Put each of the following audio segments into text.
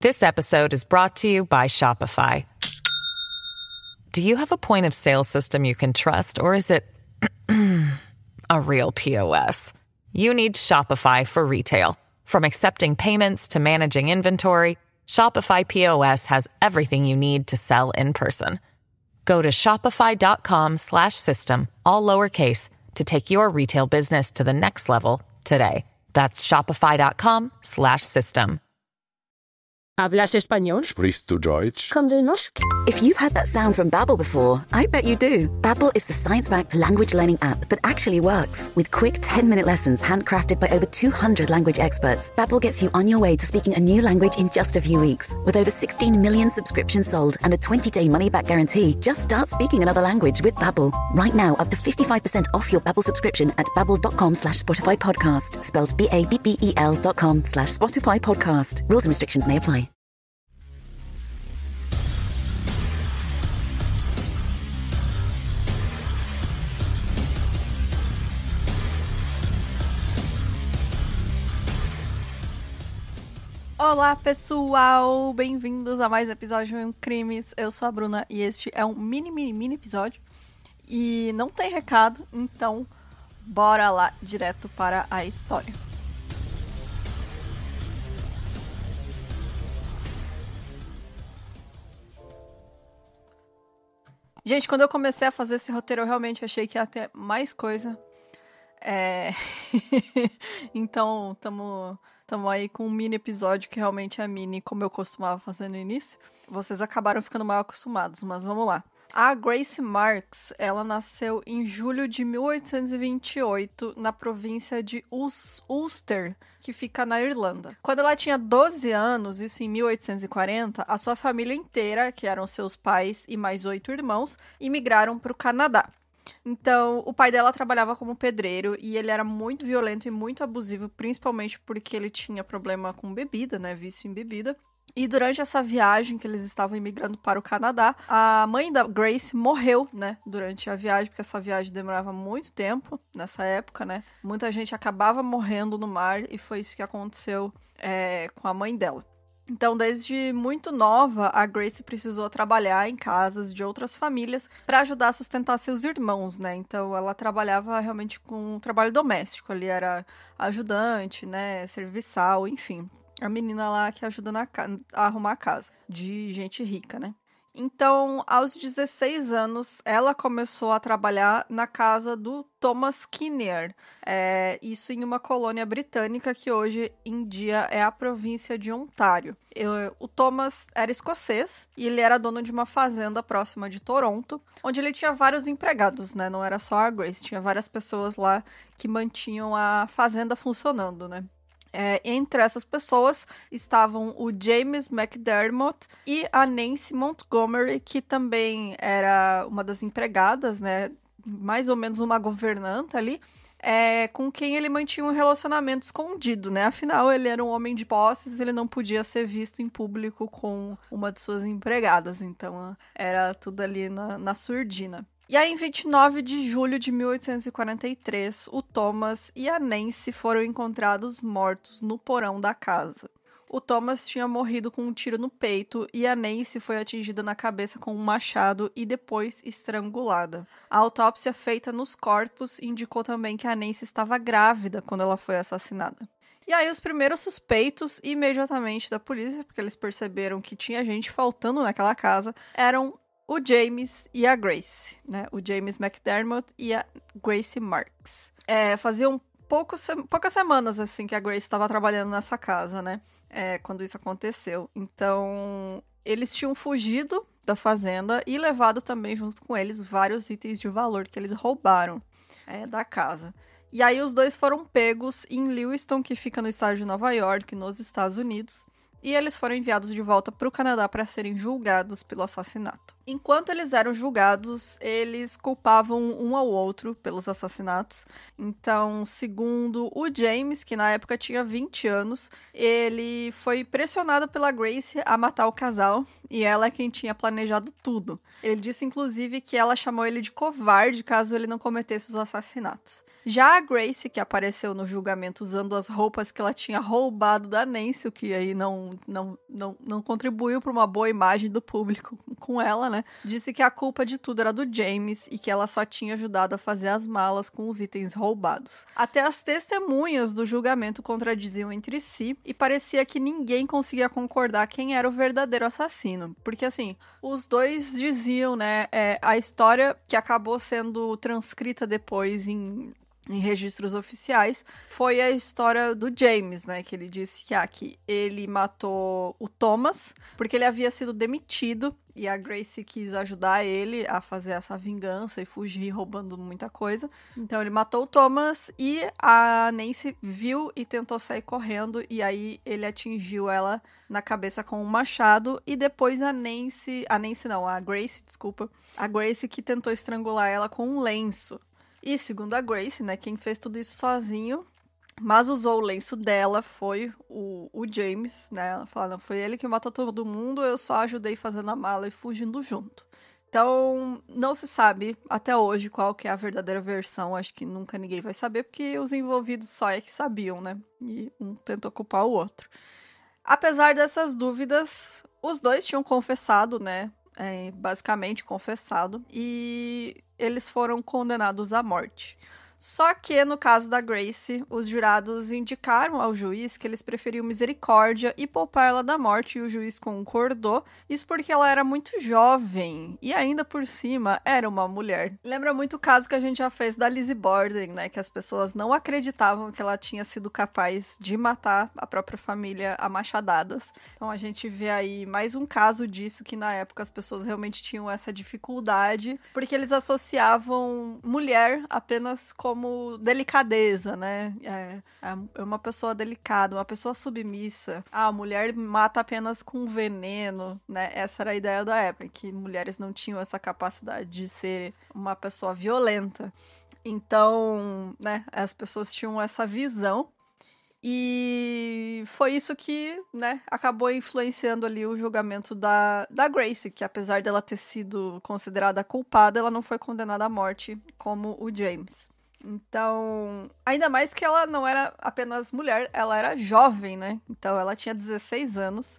This episode is brought to you by Shopify. Do you have a point of sale system you can trust, or is it a real POS? You need Shopify for retail. From accepting payments to managing inventory, Shopify POS has everything you need to sell in person. Go to shopify.com/system, all lowercase, to take your retail business to the next level today. That's shopify.com/system. ¿Hablas español? Sprichst du Deutsch? Kan du norsk? If you've had that sound from Babbel before, I bet you do. Babbel is the science-backed language learning app that actually works. With quick 10-minute lessons handcrafted by over 200 language experts, Babbel gets you on your way to speaking a new language in just a few weeks. With over 16 million subscriptions sold and a 20-day money-back guarantee, just start speaking another language with Babbel. Right now, up to 55% off your Babbel subscription at babbel.com/Spotify podcast. Spelled BABBEL.com/Spotify podcast. Rules and restrictions may apply. Olá pessoal, bem-vindos a mais um episódio de Crimes. Eu sou a Bruna e este é um mini episódio e não tem recado, então bora lá direto para a história. Gente, quando eu comecei a fazer esse roteiro eu realmente achei que ia ter mais coisa. Então, tamo aí com um mini episódio que realmente é mini, como eu costumava fazer no início. Vocês acabaram ficando mal acostumados, mas vamos lá. A Grace Marks, ela nasceu em julho de 1828 na província de Ulster, que fica na Irlanda. Quando ela tinha 12 anos, isso em 1840, a sua família inteira, que eram seus pais e mais 8 irmãos, imigraram para o Canadá. Então, o pai dela trabalhava como pedreiro e ele era muito violento e muito abusivo, principalmente porque ele tinha problema com bebida, né, vício em bebida. E durante essa viagem que eles estavam imigrando para o Canadá, a mãe da Grace morreu, né, durante a viagem, porque essa viagem demorava muito tempo nessa época, né. Muita gente acabava morrendo no mar e foi isso que aconteceu com a mãe dela. Então, desde muito nova, a Grace precisou trabalhar em casas de outras famílias para ajudar a sustentar seus irmãos, né? Então, ela trabalhava realmente com um trabalho doméstico. Ali era ajudante, né? Serviçal, enfim. A menina lá que ajuda a arrumar a casa de gente rica, né? Então, aos 16 anos, ela começou a trabalhar na casa do Thomas Kinnear, isso em uma colônia britânica que hoje em dia é a província de Ontário. O Thomas era escocês e ele era dono de uma fazenda próxima de Toronto, onde ele tinha vários empregados, né? Não era só a Grace, tinha várias pessoas lá que mantinham a fazenda funcionando, né? Entre essas pessoas estavam o James McDermott e a Nancy Montgomery, que também era uma das empregadas, né, mais ou menos uma governanta ali, com quem ele mantinha um relacionamento escondido, né? Afinal, ele era um homem de posses, ele não podia ser visto em público com uma de suas empregadas, então era tudo ali na surdina. E aí, em 29 de julho de 1843, o Thomas e a Nancy foram encontrados mortos no porão da casa. O Thomas tinha morrido com um tiro no peito e a Nancy foi atingida na cabeça com um machado e depois estrangulada. A autópsia feita nos corpos indicou também que a Nancy estava grávida quando ela foi assassinada. E aí, os primeiros suspeitos, imediatamente da polícia, porque eles perceberam que tinha gente faltando naquela casa, eram o James e a Grace, né? O James McDermott e a Grace Marks. Faziam poucas semanas, assim, que a Grace estava trabalhando nessa casa, né? Quando isso aconteceu. Então, eles tinham fugido da fazenda e levado também junto com eles vários itens de valor que eles roubaram da casa. E aí, os dois foram pegos em Lewiston, que fica no estado de Nova York, nos Estados Unidos. E eles foram enviados de volta para o Canadá para serem julgados pelo assassinato. Enquanto eles eram julgados, eles culpavam um ao outro pelos assassinatos. Então, segundo o James, que na época tinha 20 anos, ele foi pressionado pela Grace a matar o casal, e ela é quem tinha planejado tudo. Ele disse, inclusive, que ela chamou ele de covarde caso ele não cometesse os assassinatos. Já a Grace, que apareceu no julgamento usando as roupas que ela tinha roubado da Nancy, o que aí não contribuiu para uma boa imagem do público com ela, né? Disse que a culpa de tudo era do James e que ela só tinha ajudado a fazer as malas com os itens roubados. Até as testemunhas do julgamento contradiziam entre si e parecia que ninguém conseguia concordar quem era o verdadeiro assassino. Porque, assim, os dois diziam, né, a história que acabou sendo transcrita depois em registros oficiais, foi a história do James, né, que ele disse que ele matou o Thomas, porque ele havia sido demitido, e a Grace quis ajudar ele a fazer essa vingança e fugir roubando muita coisa. Então ele matou o Thomas e a Nancy viu e tentou sair correndo, e aí ele atingiu ela na cabeça com um machado, e depois a Grace, desculpa, a Grace que tentou estrangular ela com um lenço. E segundo a Grace, né, quem fez tudo isso sozinho, mas usou o lenço dela, foi o James, né? Ela fala, não, foi ele que matou todo mundo, eu só ajudei fazendo a mala e fugindo junto. Então, não se sabe até hoje qual que é a verdadeira versão, acho que nunca ninguém vai saber, porque os envolvidos só é que sabiam, né? E um tentou culpar o outro. Apesar dessas dúvidas, os dois tinham confessado, né? Basicamente confessado, e eles foram condenados à morte. Só que, no caso da Grace, os jurados indicaram ao juiz que eles preferiam misericórdia e poupar ela da morte, e o juiz concordou. Isso porque ela era muito jovem e, ainda por cima, era uma mulher. Lembra muito o caso que a gente já fez da Lizzie Borden, né? Que as pessoas não acreditavam que ela tinha sido capaz de matar a própria família a machadadas. Então a gente vê aí mais um caso disso, que na época as pessoas realmente tinham essa dificuldade, porque eles associavam mulher apenas como delicadeza, né? É uma pessoa delicada, uma pessoa submissa. A mulher mata apenas com veneno, né? Essa era a ideia da época, que mulheres não tinham essa capacidade de ser uma pessoa violenta. Então, né, as pessoas tinham essa visão. E foi isso que, né, acabou influenciando ali o julgamento da Grace, que apesar dela ter sido considerada culpada, ela não foi condenada à morte como o James. Então, ainda mais que ela não era apenas mulher, ela era jovem, né? Então, ela tinha 16 anos.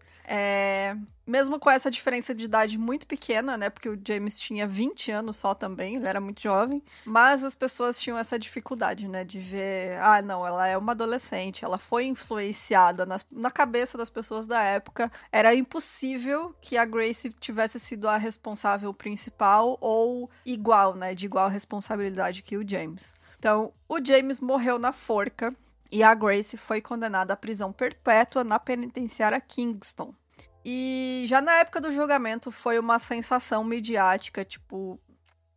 Mesmo com essa diferença de idade muito pequena, né? Porque o James tinha 20 anos só também, ele era muito jovem. Mas as pessoas tinham essa dificuldade, né? De ver, não, ela é uma adolescente, ela foi influenciada na cabeça das pessoas da época. Era impossível que a Grace tivesse sido a responsável principal ou igual, né? De igual responsabilidade que o James. Então, o James morreu na forca e a Grace foi condenada à prisão perpétua na penitenciária Kingston. E já na época do julgamento foi uma sensação midiática, tipo,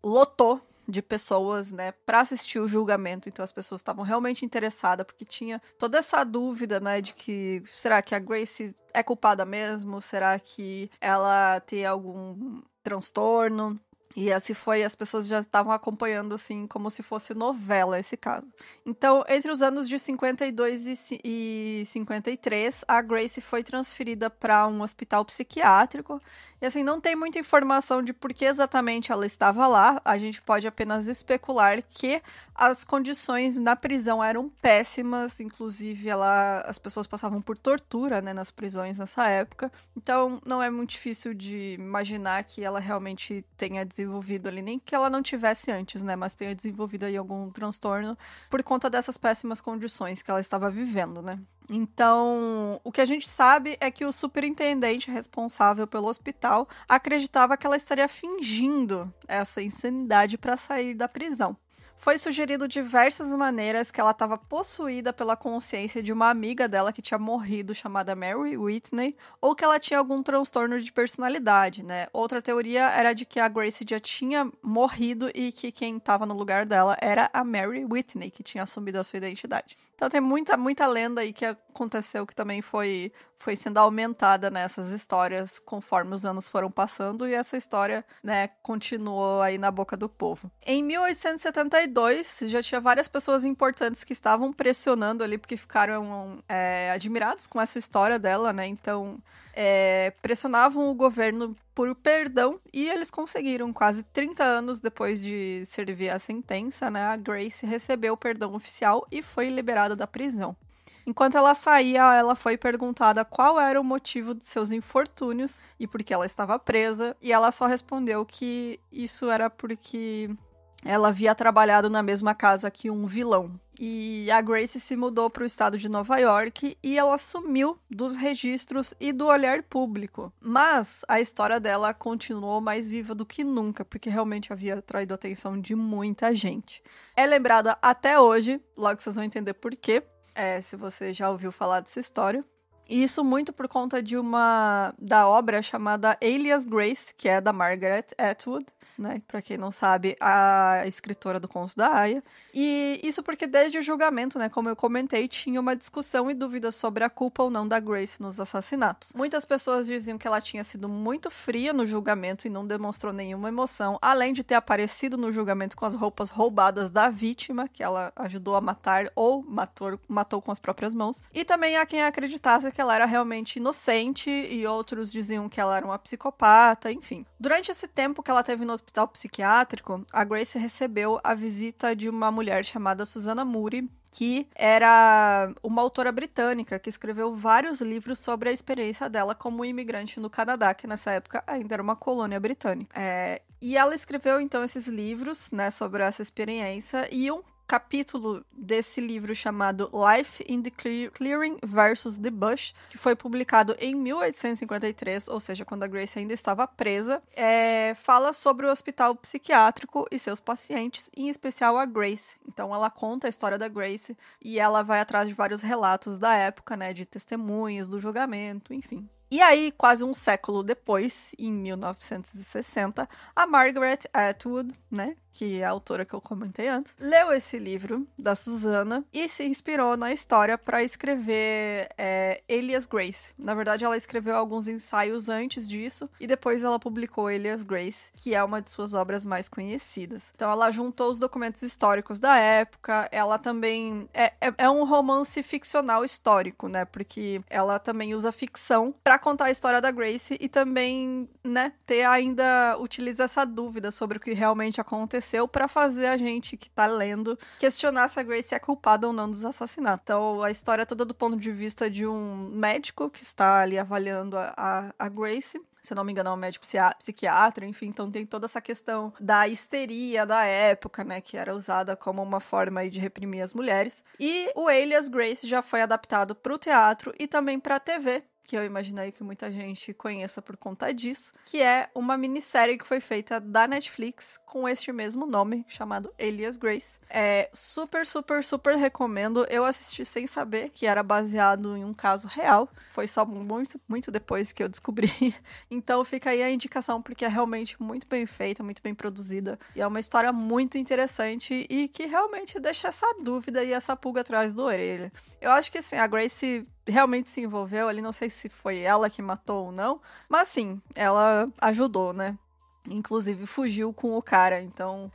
lotou de pessoas, né, pra assistir o julgamento. Então as pessoas estavam realmente interessadas, porque tinha toda essa dúvida, né, de que será que a Grace é culpada mesmo? Será que ela tem algum transtorno? E assim foi, as pessoas já estavam acompanhando, assim, como se fosse novela esse caso. Então, entre os anos de 52 e 53, a Grace foi transferida para um hospital psiquiátrico. E assim, não tem muita informação de por que exatamente ela estava lá. A gente pode apenas especular que as condições na prisão eram péssimas. Inclusive, as pessoas passavam por tortura, né, nas prisões nessa época. Então, não é muito difícil de imaginar que ela realmente tenha desenvolvido ali, nem que ela não tivesse antes, né, mas tenha desenvolvido aí algum transtorno por conta dessas péssimas condições que ela estava vivendo, né. Então, o que a gente sabe é que o superintendente responsável pelo hospital acreditava que ela estaria fingindo essa insanidade para sair da prisão. Foi sugerido diversas maneiras que ela estava possuída pela consciência de uma amiga dela que tinha morrido, chamada Mary Whitney, ou que ela tinha algum transtorno de personalidade, né? Outra teoria era de que a Grace já tinha morrido e que quem estava no lugar dela era a Mary Whitney, que tinha assumido a sua identidade. Então tem muita lenda aí que aconteceu, que também foi sendo aumentada nessas histórias conforme os anos foram passando, e essa história, né, continuou aí na boca do povo. Em 1872, já tinha várias pessoas importantes que estavam pressionando ali, porque ficaram admirados com essa história dela, né, então pressionavam o governo por perdão, e eles conseguiram. Quase 30 anos depois de servir a sentença, né, a Grace recebeu o perdão oficial e foi liberada da prisão. Enquanto ela saía, ela foi perguntada qual era o motivo de seus infortúnios e por que ela estava presa, e ela só respondeu que isso era porque ela havia trabalhado na mesma casa que um vilão. E a Grace se mudou para o estado de Nova York e ela sumiu dos registros e do olhar público. Mas a história dela continuou mais viva do que nunca, porque realmente havia atraído a atenção de muita gente. É lembrada até hoje, logo vocês vão entender por quê, se você já ouviu falar dessa história. E isso muito por conta da obra chamada Alias Grace, que é da Margaret Atwood, né? Pra quem não sabe, a escritora do Conto da Aia. E isso porque desde o julgamento, né, como eu comentei, tinha uma discussão e dúvida sobre a culpa ou não da Grace nos assassinatos. Muitas pessoas diziam que ela tinha sido muito fria no julgamento e não demonstrou nenhuma emoção, além de ter aparecido no julgamento com as roupas roubadas da vítima, que ela ajudou a matar ou matou com as próprias mãos. E também há quem acreditasse que ela era realmente inocente, e outros diziam que ela era uma psicopata, enfim. Durante esse tempo que ela teve no hospital psiquiátrico, a Grace recebeu a visita de uma mulher chamada Susanna Moodie, que era uma autora britânica que escreveu vários livros sobre a experiência dela como imigrante no Canadá, que nessa época ainda era uma colônia britânica. E ela escreveu então esses livros, né, sobre essa experiência, e um capítulo desse livro chamado Life in the Clearing versus the Bush, que foi publicado em 1853, ou seja, quando a Grace ainda estava presa, fala sobre o hospital psiquiátrico e seus pacientes, em especial a Grace. Então ela conta a história da Grace e ela vai atrás de vários relatos da época, né, de testemunhas, do julgamento, enfim. E aí, quase um século depois, em 1960, a Margaret Atwood, né, que é a autora que eu comentei antes, leu esse livro da Susanna e se inspirou na história para escrever Alias Grace. Na verdade, ela escreveu alguns ensaios antes disso e depois ela publicou Alias Grace, que é uma de suas obras mais conhecidas. Então, ela juntou os documentos históricos da época, ela também... É um romance ficcional histórico, né, porque ela também usa ficção para contar a história da Grace e também, né, utiliza essa dúvida sobre o que realmente aconteceu para fazer a gente que tá lendo questionar se a Grace é culpada ou não dos assassinatos. Então, a história é toda do ponto de vista de um médico que está ali avaliando a Grace. Se eu não me engano, é um médico psiquiatra, enfim, então tem toda essa questão da histeria da época, né, que era usada como uma forma aí de reprimir as mulheres. E o Alias Grace já foi adaptado para o teatro e também para a TV, que eu imaginei que muita gente conheça por conta disso, que é uma minissérie que foi feita da Netflix com este mesmo nome, chamado Alias Grace. Super, super, super recomendo. Eu assisti sem saber que era baseado em um caso real. Foi só muito, muito depois que eu descobri. Então fica aí a indicação, porque é realmente muito bem feita, muito bem produzida. E é uma história muito interessante e que realmente deixa essa dúvida e essa pulga atrás da orelha. Eu acho que, assim, a Grace realmente se envolveu ali, não sei se foi ela que matou ou não, mas sim, ela ajudou, né? Inclusive fugiu com o cara, então...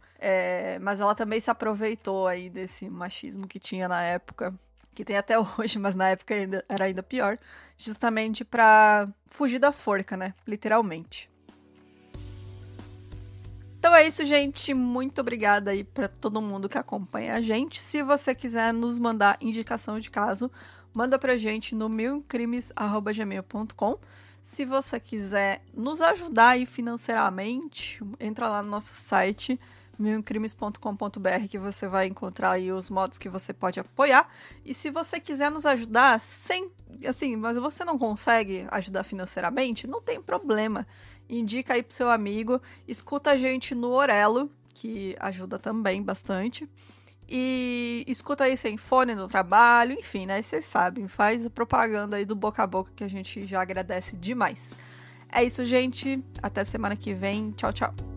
mas ela também se aproveitou aí desse machismo que tinha na época, que tem até hoje, mas na época era ainda pior, justamente pra fugir da forca, né? Literalmente. Então é isso, gente. Muito obrigada aí pra todo mundo que acompanha a gente. Se você quiser nos mandar indicação de caso, manda pra gente no milemcrimes@gmail.com. Se você quiser nos ajudar aí financeiramente, entra lá no nosso site milemcrimes.com.br, que você vai encontrar aí os modos que você pode apoiar. E se você quiser nos ajudar mas você não consegue ajudar financeiramente, não tem problema. Indica aí pro seu amigo, escuta a gente no Orelo, que ajuda também bastante. E escuta aí sem fone no trabalho, enfim, né? Vocês sabem, faz propaganda aí do boca a boca, que a gente já agradece demais. É isso, gente. Até semana que vem. Tchau, tchau.